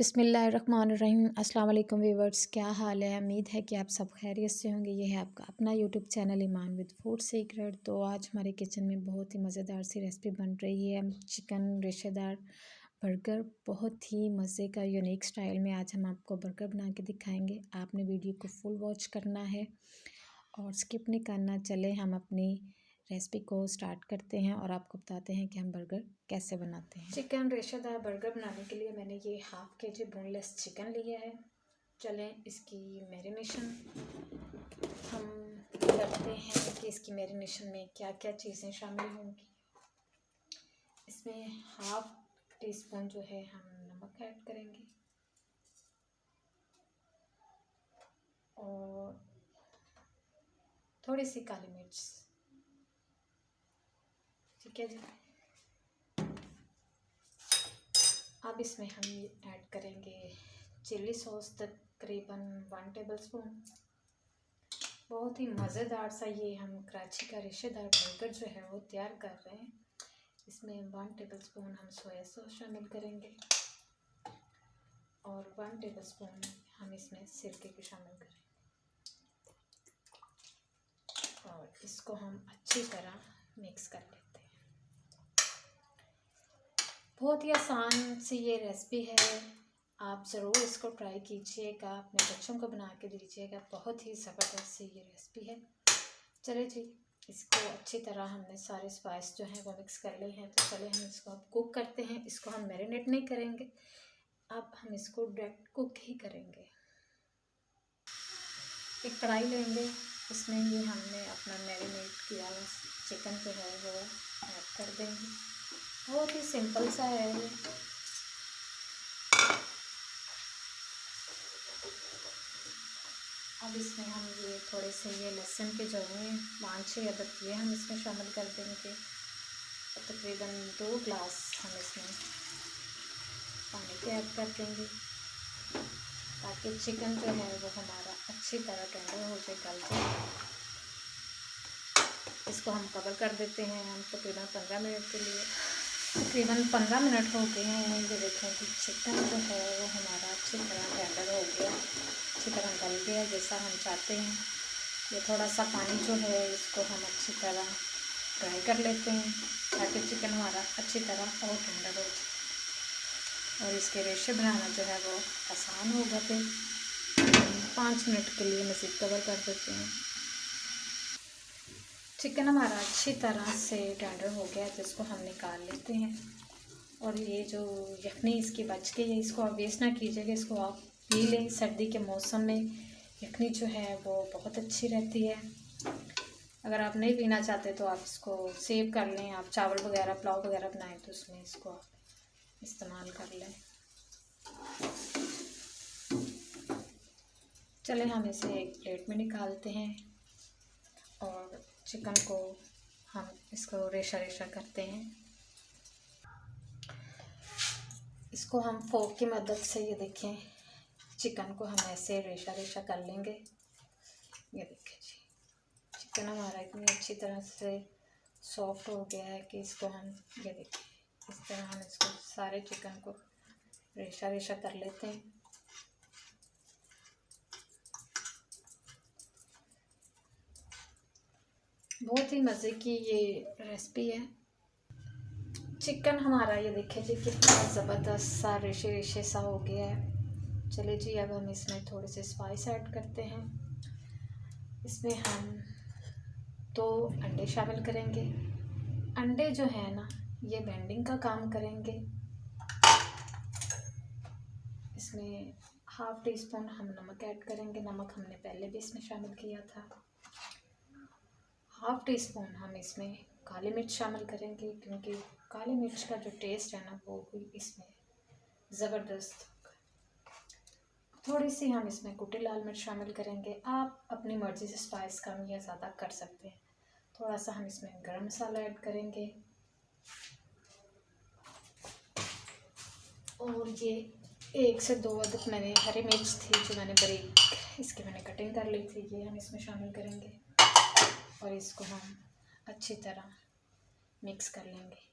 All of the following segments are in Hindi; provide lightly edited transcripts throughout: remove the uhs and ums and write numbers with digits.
बिस्मिल्लाहिर्रहमानिर्रहीम। अस्सलाम वालेकुम व्यूअर्स, क्या हाल है। उम्मीद है कि आप सब खैरियत से होंगे। ये है आपका अपना YouTube channel Iman with food secret. तो आज हमारे किचन में बहुत ही मज़ेदार सी रेसिपी बन रही है, चिकन रेशेदार बर्गर। बहुत ही मज़े का यूनिक स्टाइल में आज हम आपको बर्गर बना के दिखाएंगे। आपने वीडियो को फुल वॉच करना है और स्किप नहीं करना। चले हम अपनी रेसिपी को स्टार्ट करते हैं और आपको बताते हैं कि हम बर्गर कैसे बनाते हैं। चिकन रेशेदार बर्गर बनाने के लिए मैंने ये हाफ़ केजी बोनलेस चिकन लिया है। चलें इसकी मैरिनेशन हम करते हैं कि इसकी मैरिनेशन में क्या क्या चीज़ें शामिल होंगी। इसमें हाफ़ टी स्पून जो है हम नमक ऐड करेंगे और थोड़ी सी काली मिर्च। ठीक है जी। अब इसमें हम ऐड करेंगे चिल्ली सॉस तकरीबन 1 टेबलस्पून। बहुत ही मज़ेदार सा ये हम कराची का रेशेदार बर्गर जो है वो तैयार कर रहे हैं। इसमें 1 टेबलस्पून हम सोया सॉस शामिल करेंगे और 1 टेबलस्पून हम इसमें सिरके की शामिल करेंगे और इसको हम अच्छी तरह मिक्स कर लेते हैं। बहुत ही आसान सी ये रेसिपी है, आप ज़रूर इसको ट्राई कीजिएगा, अपने बच्चों को बना के दीजिएगा। बहुत ही ज़बरदस्त सी ये रेसिपी है। चले जी, इसको अच्छी तरह हमने सारे स्पाइस जो हैं वो मिक्स कर लिए हैं। तो चले हम इसको अब कुक करते हैं। इसको हम मैरिनेट नहीं करेंगे, अब हम इसको डायरेक्ट कुक ही करेंगे। एक कढ़ाई लेंगे, उसमें ये हमने अपना मैरिनेट किया चिकन जो है वो ऐड कर देंगे। बहुत ही सिंपल सा है ये। अब इसमें हम ये थोड़े से ये लहसुन के जो हैं 5-6 अदद ये हम इसमें शामिल कर देंगे। तकरीबन 2 ग्लास हम इसमें पानी के ऐड कर देंगे ताकि चिकन जो है वो हमारा अच्छी तरह टेंडर हो जाए, गल जाए। इसको हम कवर कर देते हैं हम तकरीबन 15 मिनट के लिए। तकरीबन 15 मिनट हो गए हैं। ये देखें कि चिकन जो है वो हमारा अच्छी तरह टेंडर हो गया, अच्छी तरह गल गया जैसा हम चाहते हैं। ये थोड़ा सा पानी जो है इसको हम अच्छी तरह ड्राई कर लेते हैं ताकि चिकन हमारा अच्छी तरह और टेंडर हो जाए और इसके रेशे बनाना जो है वो आसान होगा। फिर 5 मिनट के लिए मज़ीद कवर कर देते हैं। चिकन हमारा अच्छी तरह से टेंडर हो गया तो इसको हम निकाल लेते हैं। और ये जो यखनी इसकी बच गई है इसको आप वेस्ट ना कीजिएगा, इसको आप पी लें। सर्दी के मौसम में यखनी जो है वो बहुत अच्छी रहती है। अगर आप नहीं पीना चाहते तो आप इसको सेव कर लें। आप चावल वगैरह पुलाव वगैरह बनाएं तो उसमें इसको आप इस्तेमाल कर लें। चलें हम इसे एक प्लेट में निकालते हैं और चिकन को हम इसको रेशा रेशा करते हैं। इसको हम फोक की मदद से ये देखें चिकन को हम ऐसे रेशा रेशा कर लेंगे। ये देखें जी, चिकन हमारा इतनी अच्छी तरह से सॉफ्ट हो गया है कि इसको हम ये देखें इस तरह हम इसको सारे चिकन को रेशा रेशा कर लेते हैं। बहुत ही मज़े की ये रेसिपी है। चिकन हमारा ये देखिए जी कितना ज़बरदस्त सा रेशे रेशे सा हो गया है। चलिए जी, अब हम इसमें थोड़े से स्पाइस ऐड करते हैं। इसमें हम 2 अंडे शामिल करेंगे। अंडे जो है ना ये बेंडिंग का काम करेंगे। इसमें हाफ़ टी स्पून हम नमक ऐड करेंगे। नमक हमने पहले भी इसमें शामिल किया था। हाफ़ टी स्पून हम इसमें काली मिर्च शामिल करेंगे क्योंकि काली मिर्च का जो टेस्ट है ना वो भी इसमें ज़बरदस्त होगा। थोड़ी सी हम इसमें कुटी लाल मिर्च शामिल करेंगे। आप अपनी मर्ज़ी से स्पाइस कम या ज़्यादा कर सकते हैं। थोड़ा सा हम इसमें गरम मसाला ऐड करेंगे और ये 1 से 2 अदद मैंने हरी मिर्च थी जो मैंने बारीक इसकी मैंने कटिंग कर ली थी, ये हम इसमें शामिल करेंगे और इसको हम अच्छी तरह मिक्स कर लेंगे।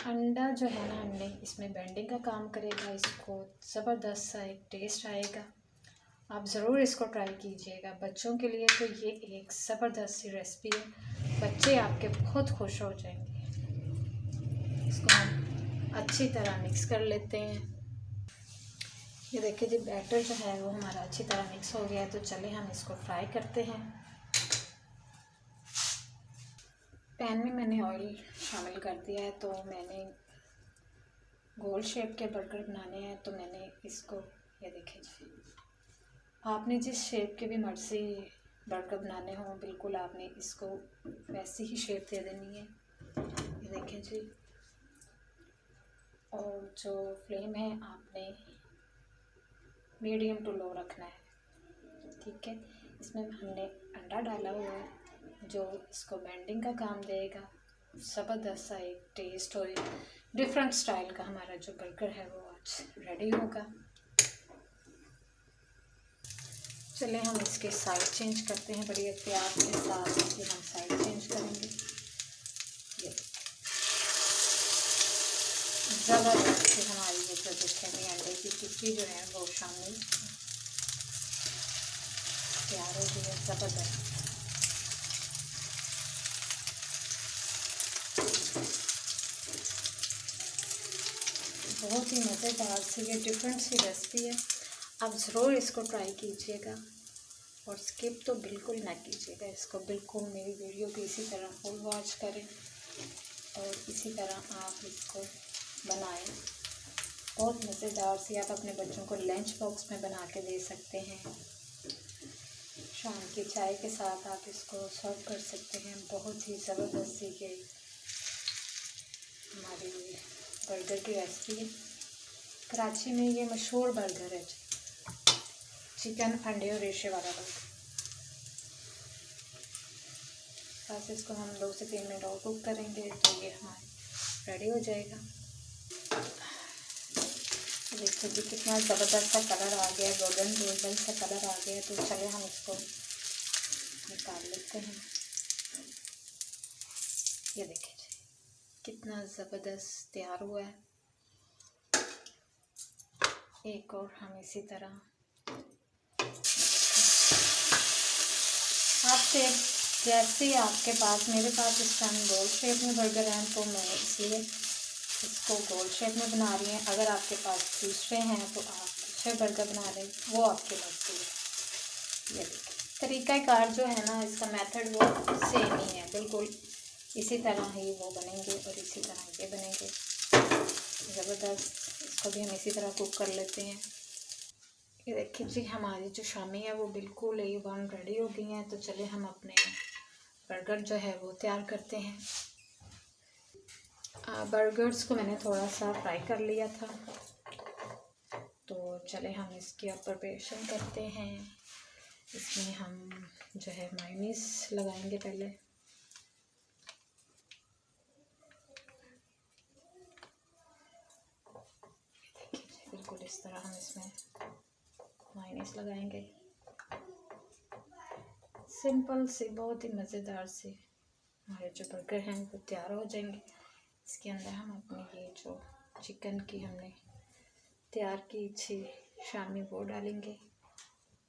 अंडा जो है ना, हमने इसमें बेंडिंग का काम करेगा, इसको ज़बरदस्त सा एक टेस्ट आएगा। आप ज़रूर इसको ट्राई कीजिएगा। बच्चों के लिए तो ये एक ज़बरदस्त सी रेसिपी है, बच्चे आपके बहुत खुश हो जाएंगे। इसको हम अच्छी तरह मिक्स कर लेते हैं। ये देखिए जी, बैटर जो है वो हमारा अच्छी तरह मिक्स हो गया है। तो चले हम इसको फ्राई करते हैं। पैन में मैंने ऑयल शामिल कर दिया है। तो मैंने गोल शेप के बर्गर बनाने हैं, तो मैंने इसको, ये देखिए जी, आपने जिस शेप के भी मर्जी बर्गर बनाने हों, बिल्कुल आपने इसको वैसी ही शेप दे देनी है। ये देखें जी। और जो फ्लेम है आपने मीडियम टू लो रखना है, ठीक है। इसमें हमने अंडा डाला हुआ है, जो इसको बेंडिंग का काम देगा। ज़बरदस्त सा एक टेस्ट और डिफरेंट स्टाइल का हमारा जो बर्गर है वो आज रेडी होगा। चले हम इसके साइड चेंज करते हैं। बड़ी एहतियात के साथ इसकी हम साइड चेंज करेंगे। ये ज़बरदस्त से हमारी ये जो देखेंगे अंडे की टिक्की जो है वो शामिल तैयार हो गई है। ज़बरदस्त। बहुत ही मज़ेदार सी ये डिफरेंट सी रेसिपी है। आप ज़रूर इसको ट्राई कीजिएगा और स्किप तो बिल्कुल ना कीजिएगा इसको। बिल्कुल मेरी वीडियो को इसी तरह फुल वॉच करें और इसी तरह आप इसको बनाएं। बहुत मज़ेदार सी, आप अपने बच्चों को लंच बॉक्स में बना के दे सकते हैं। शाम की चाय के साथ आप इसको सर्व कर सकते हैं। बहुत ही ज़बरदस्त सी ये हमारी बर्गर की रेसिपी है। कराची में ये मशहूर बर्गर है, चिकन अंडे और रेशे वाला बर्गर। बस इसको हम 2 से 3 मिनट और कुक करेंगे तो ये हमारा रेडी हो जाएगा। देखिए जी, कितना ज़बरदस्त सा कलर आ गया, गोल्डन सा कलर आ गया। तो चलिए हम इसको निकाल लेते हैं। ये देखिए जी, कितना ज़बरदस्त तैयार हुआ है। एक और हम इसी तरह आपसे जैसे आपके पास, मेरे पास इस टाइम गोल शेप में बर्गर हैं तो मैंने इसलिए इसको गोल शेप में बना रही हैं। अगर आपके पास दूसरे हैं तो आप दूसरे बर्गर बना लें, वो आपकी मर्ज़ी है। ये देखिए, तरीक़ाकार जो है ना, इसका मेथड वो सेम ही है, बिल्कुल इसी तरह ही वो बनेंगे और इसी तरह ये बनेंगे। ज़बरदस्त। इसको भी हम इसी तरह कुक कर लेते हैं। ये देखिए जी, हमारी जो शामी है वो बिल्कुल A1 रेडी हो गई हैं। तो चले हम अपने बर्गर जो है वो तैयार करते हैं। बर्गर्स को मैंने थोड़ा सा फ्राई कर लिया था। तो चले हम इसकी अब प्रिपरेशन करते हैं। इसमें हम जो है मायोनीज़ लगाएंगे पहले। देखिए बिल्कुल इस तरह हम इसमें मायोनीज़ लगाएंगे। सिंपल से बहुत ही मज़ेदार से हमारे जो बर्गर हैं वो तैयार हो जाएंगे। इसके अंदर हम अपनी ये जो चिकन की हमने तैयार की थी शामी वो डालेंगे।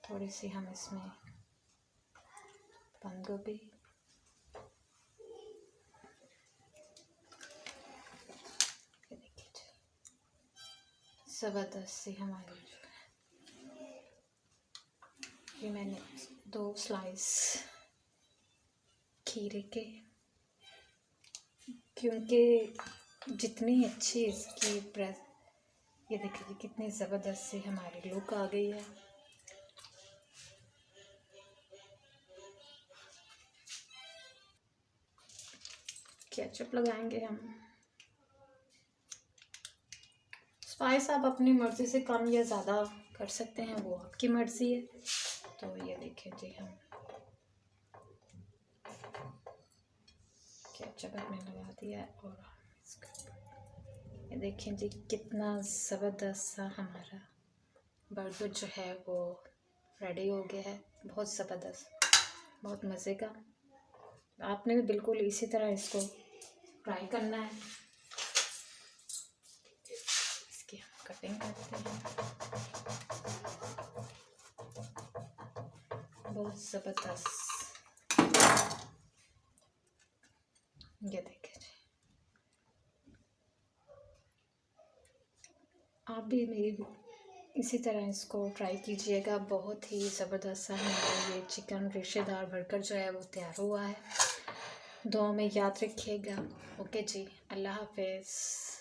थोड़ी सी हम इसमें बंद गोभी, ज़बरदस्त सी हमारी ये मैंने 2 स्लाइस खीरे के, क्योंकि जितनी अच्छी इसकी प्रेस, ये देखिए कितनी ज़बरदस्त सी हमारी लुक आ गई है। केचप लगाएंगे हम। स्पाइस आप अपनी मर्ज़ी से कम या ज़्यादा कर सकते हैं, वो आपकी मर्ज़ी है। तो ये देखिए जी, हम केचप हमने लगा दिया है और ये देखें जी, कितना ज़बरदस्त सा हमारा बर्गर जो है वो रेडी हो गया है। बहुत ज़बरदस्त, बहुत मज़े का। आपने भी बिल्कुल इसी तरह इसको ट्राई करना है। स्टफिंग करते हैं। बहुत ज़बरदस्त, ये देखिए जी। आप भी मेरी इसी तरह इसको ट्राई कीजिएगा। बहुत ही ज़बरदस्त सा हमारा ये चिकन रेशेदार बर्गर जो है वो तैयार हुआ है। दुआ में याद रखिएगा। ओके जी, अल्लाह हाफिज़।